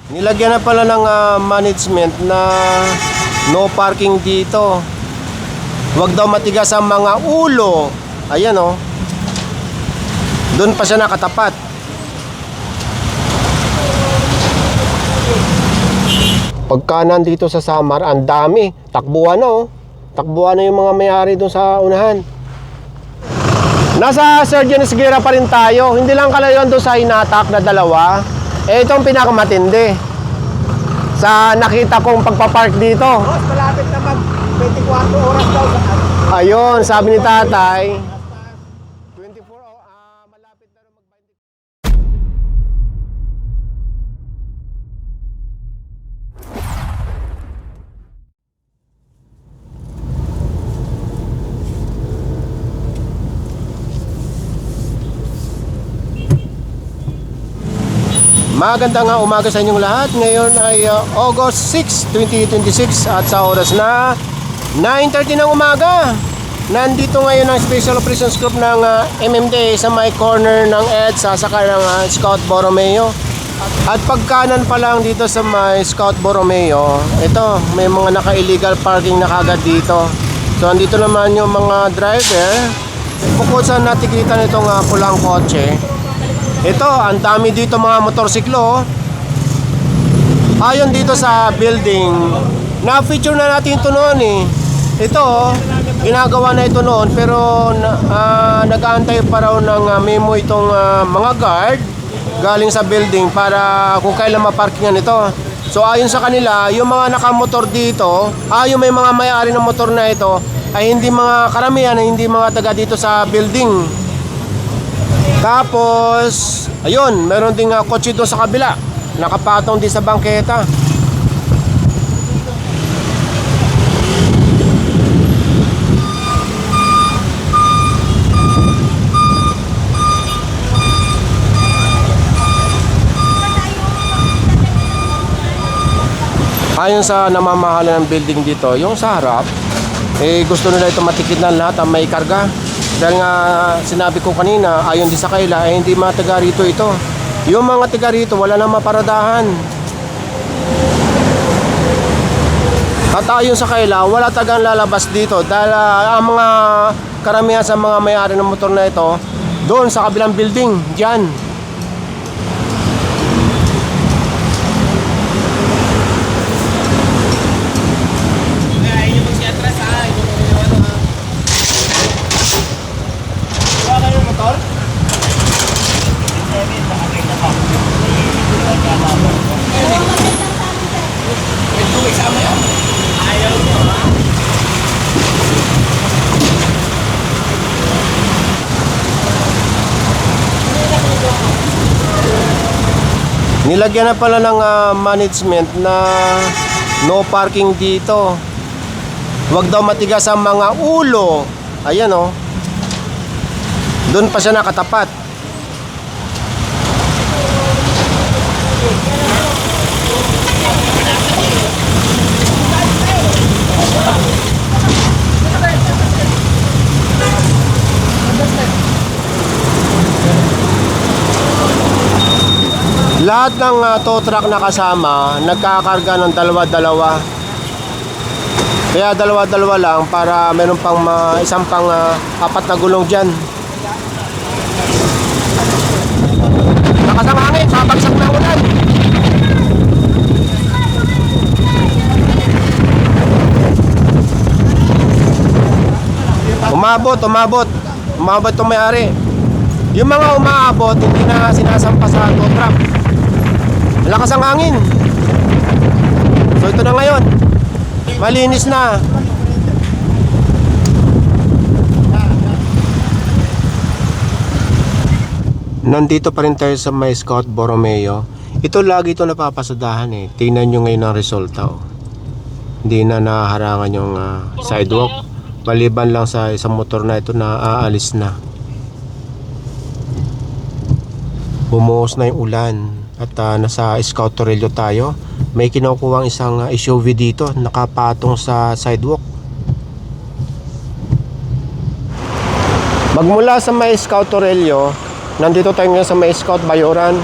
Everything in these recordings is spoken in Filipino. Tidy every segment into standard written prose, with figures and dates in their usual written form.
Nilagyan na pala ng management na no parking dito. Huwag daw matigas ang mga ulo. Ayan oh. Doon pa siya nakatapat. Pagka nandito sa Samar, ang dami. Takbuhan na oh. Takbuhan na yung mga may-ari doon sa unahan. Nasa Sergeant Esguerra pa rin tayo. Hindi lang kalayuan doon sa hinatak na dalawa. Itong pinakamatindi sa nakita kong pagpapark dito. Boss, malapit na mag 24 oras daw sa Ayun, sabi ni tatay 24 malapit na mag Magandang umaga sa inyong lahat. Ngayon ay August 6, 2026 at sa oras na 9:30 ng umaga. Nandito ngayon ang Special Operations Group ng MMDA sa may corner ng EDSA saka ng Scout Borromeo. At pagkanan pa lang dito sa may Scout Borromeo, ito may mga naka-illegal parking na kagad dito. So andito naman yung mga driver. Bukod sa natikitan itong pulang kotse, ito, ang dami dito mga motorsiklo. Ayon dito sa building, na-feature na natin ito noon eh. Ito, ginagawa na ito noon pero nag-aantay pa raw ng memo itong mga guard galing sa building para kung kailan maparkingan ito. So ayon sa kanila, yung mga nakamotor dito, yung may mga may-ari ng motor na ito ay hindi mga karamihan, hindi mga taga dito sa building. Tapos, ayun, meron ding kotse doon sa kabila. Nakapatong din sa bangketa. Ayon sa namamahala ng building dito, yung sa harap, gusto nila ito matikid na lahat ang may karga. Dahil nga sinabi ko kanina, ayon din sa kaila, hindi mga taga rito ito. Yung mga taga rito, wala nang maparadahan. At ayon sa kaila, wala tagang lalabas dito. Dahil ang mga karamihan sa mga may-ari ng motor na ito, doon sa kabilang building, dyan. Nilagyan na pala ng management na no parking dito. Huwag daw matigas ang mga ulo. Ayan oh. Doon pa siya nakatapat. Lahat ng tow truck na kasama nagkakarga ng dalawa-dalawa. Kaya dalawa-dalawa lang para meron pang isang pang apat na gulong dyan. Lakas ang hangin, babagsak na ulan. Umabot itong may-ari. Yung mga umaabot, hindi na sinasampa sa tow truck. Lakas ang hangin. So ito na ngayon. Malinis na. Nandito pa rin tayo sa may Scout Borromeo. Ito lagi ito napapasadahan eh. Tingnan nyo ngayon ang resulta oh. Hindi na naharangan yung sidewalk. Maliban lang sa isang motor na ito na aalis na. Bumuhos na yung ulan. At nasa Scout Torello tayo. May kinukuhang isang SUV dito, nakapatong sa sidewalk. Magmula sa may Scout Torello, nandito tayo ngayon sa may Scout Bayoran.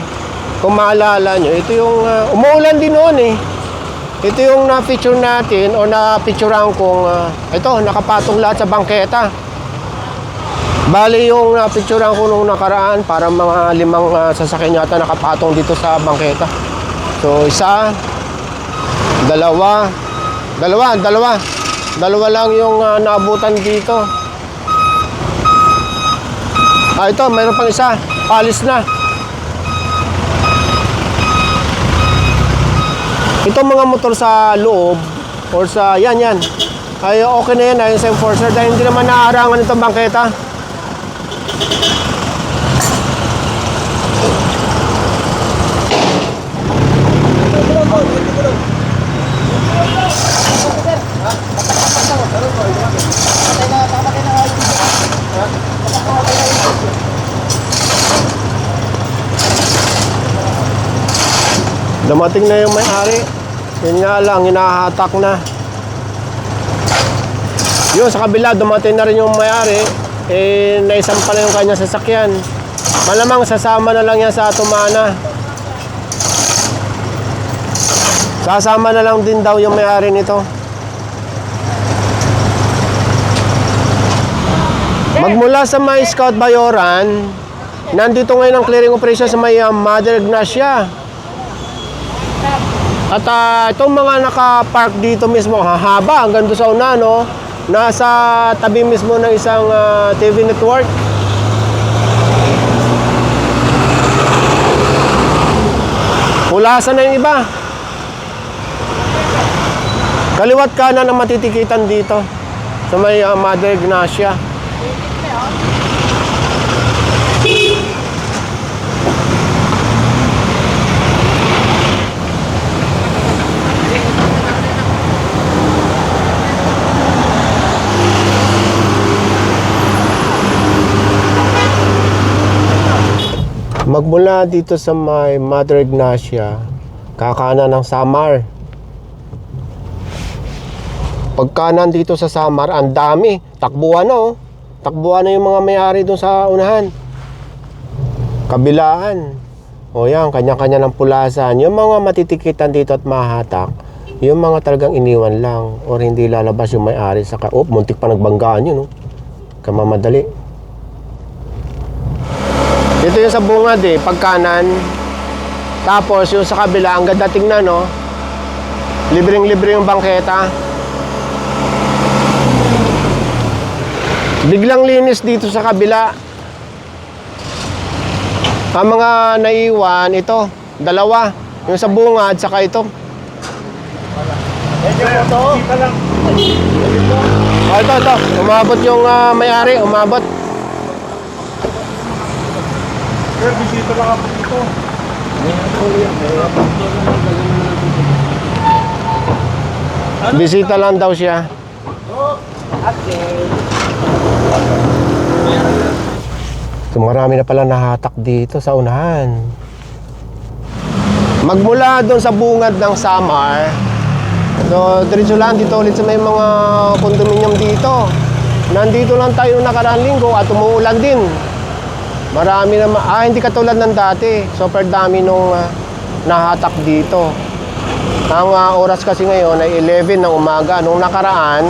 kung maalala nyo, ito yung umuulan din noon eh. Ito yung na-feature natin o na-featurean kong ito, nakapatong lahat sa bangketa. Bali yung na-featurean ko nung nakaraan, para mga 5 sasakyan yata nakapatong dito sa bangketa. So, isa, dalawa lang yung naabutan dito. Ito, mayroon pang isa, palis na. Itong mga motor sa loob or sa yan ay okay na yan ayon sa enforcer dahil hindi naman naarangan itong bangketa. Dumating na yung may-ari. Yun nga lang, hinahatak na. Yun, sa kabila, dumating na rin yung may-ari. Naisampa na yung kanyang sasakyan. Malamang sasama na lang yan sa Tumana. Sasama na lang din daw yung may-ari nito. Magmula sa may Scout Bayoran, nandito ngayon ang clearing operation sa may Mother Ignacia. At itong mga nakapark dito mismo, hahaba hanggang doon sa una, no? Nasa tabi mismo ng isang TV network. Pulasan na yung iba. Kaliwat kanan ang matitikitan dito sa may Mother Ignacia. Magmula dito sa may Mother Ignacia, kakanan ng Samar. Pagkanan dito sa Samar, ang dami. Takbuhan na, oh. Takbuhan na yung mga may-ari doon sa unahan. Kabilaan. O yan, kanya-kanya ng pulasan. Yung mga matitikitan dito at mahatak, yung mga talagang iniwan lang or hindi lalabas yung may-ari sa muntik pa nagbanggaan yun, oh. Kamamadali. Ito yung sa bungad eh, pagkanan. Tapos yung sa kabila, ang ganda tingnan, no? Libreng-libre yung bangketa. Biglang linis dito sa kabila. Ang mga naiwan, ito, dalawa. Yung sa bungad, saka ito. Ito. Umabot yung may-ari, umabot. Sir, bisita lang ako dito. Bisita lang daw siya. Okay. So, marami na pala nahatak dito sa unahan. Magmula doon sa bungad ng Samar, so diretso lang dito ulit sa may mga condominium dito. Nandito lang tayo nakaraang linggo at umuulan din. Marami na, hindi katulad ng dati. Super dami nung nahatak dito. Ang oras kasi ngayon ay 11 ng umaga. Nung nakaraan,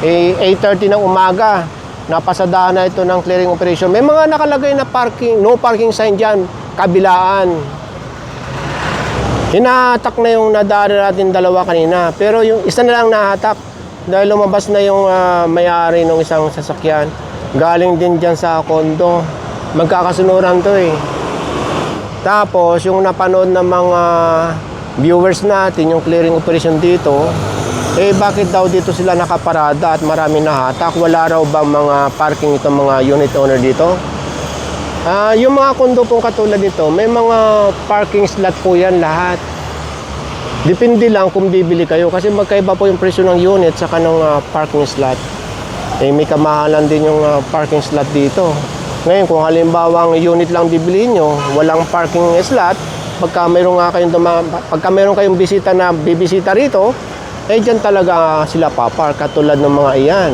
8:30 ng umaga. Napasadahan na ito ng clearing operation. May mga nakalagay na parking, no parking sign dyan, kabilaan. Hinahatak na yung nadari natin dalawa kanina. Pero yung isa na lang nahatak dahil lumabas na yung may-ari ng isang sasakyan. Galing din dyan sa kondo. Magkakasunuran to eh. Tapos yung napanood ng mga viewers natin, yung clearing operation dito, bakit daw dito sila nakaparada at marami nahatak? Wala raw ba mga parking itong mga unit owner dito? Yung mga kondo pong katulad nito, may mga parking slot po yan lahat. Depende lang kung bibili kayo kasi magkaiba po yung presyo ng unit sa kanong parking slot. May kamahalan din yung parking slot dito. Ngayon, kung halimbawa ang unit lang bibili nyo, walang parking slot, pagka mayroon kayong bisita na bibisita rito, dyan talaga sila papark, katulad ng mga iyan.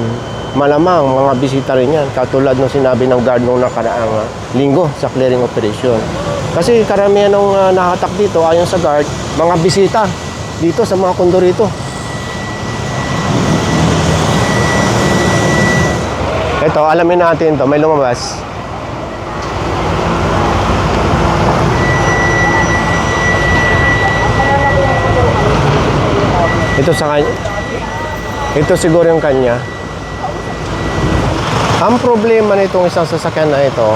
Malamang, mga bisita rin yan, katulad ng sinabi ng guard nung nakaraang linggo sa clearing operation. Kasi karamihan ng nakatak dito, ayon sa guard, mga bisita dito sa mga kondo rito. Ito, alamin natin to, may lumabas. Ito sa kanya. Ito siguro yung kanya. Ang problema nitong isang sasakyan na ito,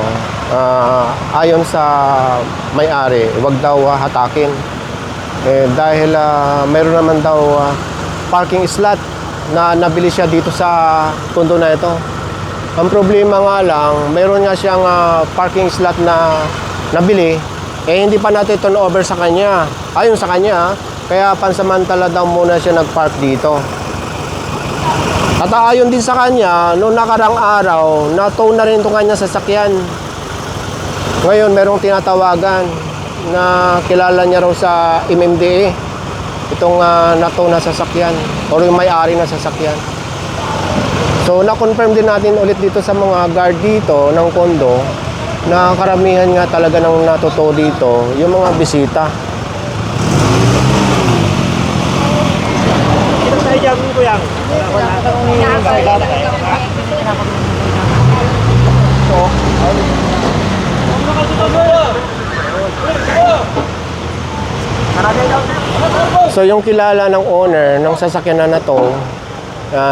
ayon sa may-ari, wag daw hatakin. Dahil mayroon naman daw parking slot na nabili siya dito sa kondo na ito. Ang problema nga lang, mayroon nga siyang parking slot na nabili, hindi pa natin turn over sa kanya. Ayon sa kanya, kaya pansamantala daw muna siya nag-park dito. At ayon din sa kanya, noong nakarang araw, na-tow na rin itong kanya sasakyan. Ngayon, merong tinatawagan na kilala niya raw sa MMDA. Itong na-tow na sasakyan, o yung may-ari na sasakyan. So, na-confirm din natin ulit dito sa mga guard dito ng kondo na karamihan nga talaga ng natuto dito, yung mga bisita. Ito tayo dyan, kuya. So, yung kilala ng owner ng sasakyan na to,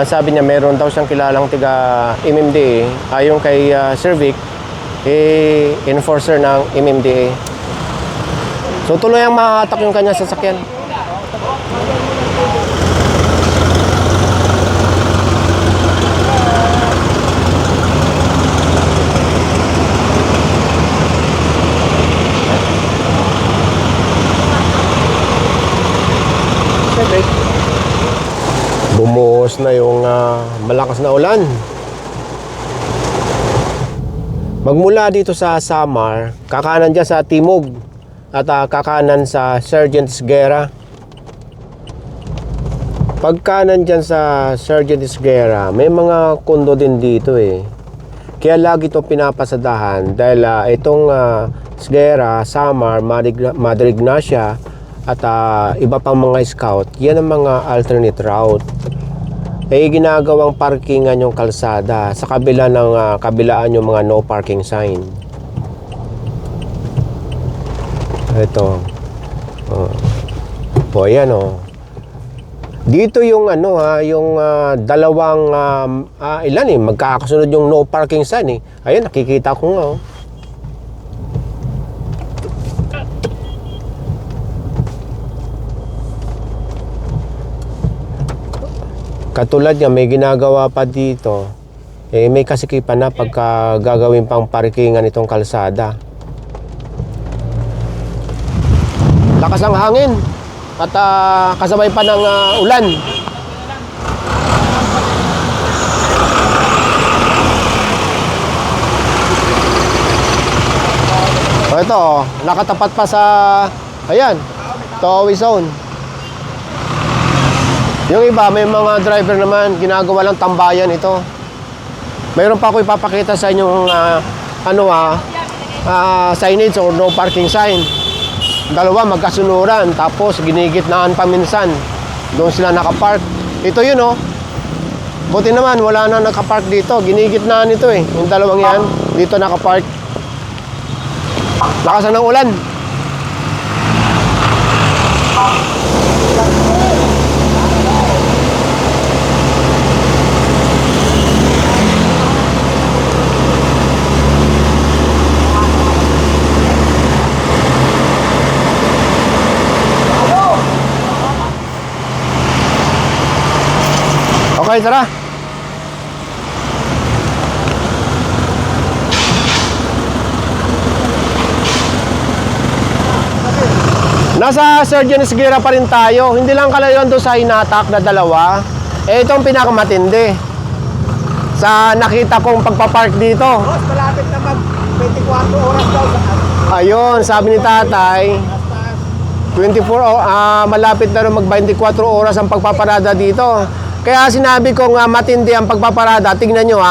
sabi niya meron daw siyang kilalang tiga MMDA, ayon kay Sir Vic, enforcer ng MMDA. So tuloy ang mahatak yung kanya sasakyan. Bumuhos na yung malakas na ulan. Magmula dito sa Samar, kakanan dyan sa Timog at kakanan sa Sergeant Esguerra. Pagkanan dyan sa Sergeant Esguerra, may mga kondo din dito eh. Kaya lagi ito pinapasadahan dahil itong Esguerra, Samar, Madre Ignacia at iba pang mga scout, yan ang mga alternate route. Ginagawang parkingan yung kalsada sa kabila ng kabilaan yung mga no parking sign. Ito. Ayan Dito yung yung dalawang magkakasunod yung no parking sign eh. Ayun, nakikita ko nga Katulad niya, may ginagawa pa dito. May kasikipan na pagka gagawin pang parkingan itong kalsada. Lakas ang hangin at kasabay pa ng ulan. Ito, nakatapat pa sa, ayan, tow zone. Yung iba, may mga driver naman, ginagawa lang tambayan ito. Mayroon pa ako ipapakita sa inyong signage or no parking sign. Dalawa magkasunuran, tapos ginigitnaan pa minsan. Doon sila nakapark. Ito yun Buti naman, wala na nakapark dito. Ginigitnaan ito eh. Yung dalawang yan, dito nakapark. Lakasan ng ulan. Okay, tara. Nasa Sergeant Esguerra pa rin tayo. Hindi lang kalayuan doon sa hinatak na dalawa. Itong pinakamatindi. Sa nakita kong pagpapark dito. Boss, malapit na mag 24 oras daw. Ayun, sabi ni tatay. malapit na rin mag 24 oras ang pagpaparada dito. Kaya sinabi ko nga matindi ang pagpaparada. Tingnan nyo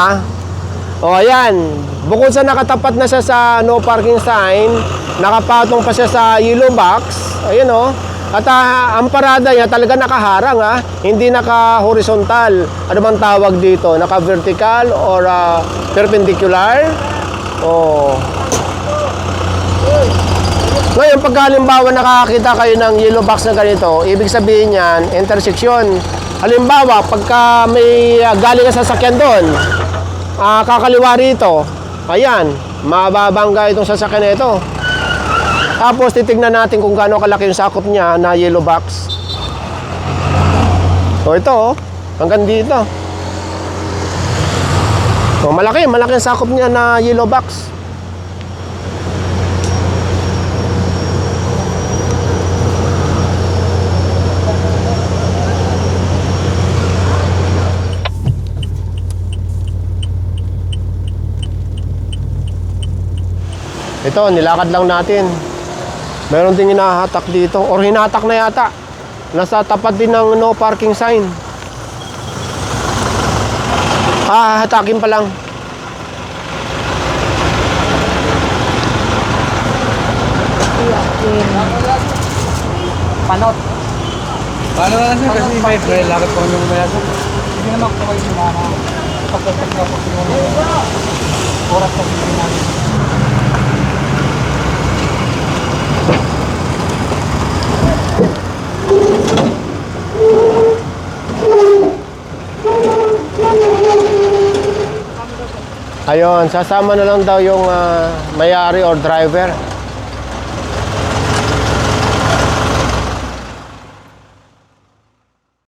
O ayan, bukod sa nakatapat na siya sa no parking sign, Nakapatong pa siya sa yellow box. Ayan o. At ang parada niya talaga nakaharang ha. Hindi naka-horizontal. Ano bang tawag dito? Naka-vertical or perpendicular? Oh. Ngayon, pagka halimbawa nakakita kayo ng yellow box na ganito, ibig sabihin yan, intersection. Halimbawa, pagka may galing na sasakyan doon, kakaliwa rito, ayan, mababangga itong sasakyan na ito. Tapos, titignan natin kung gaano kalaki yung sakop niya na yellow box. So, ito, hanggang dito. So, malaki ang sakop niya na yellow box. Ito, nilakad lang natin. Meron din hinahatak dito. Or hinatak na yata. Nasa tapat din ng no parking sign. Hatakin pa lang. Panot. Paano na sir? Kasi may trail, lakad pa kami mamaya sir. Hindi naman ko kayo sila na pagkakas nga po siguro. Oras pa siguro namin. Ayun, sasama na lang daw yung may-ari or driver.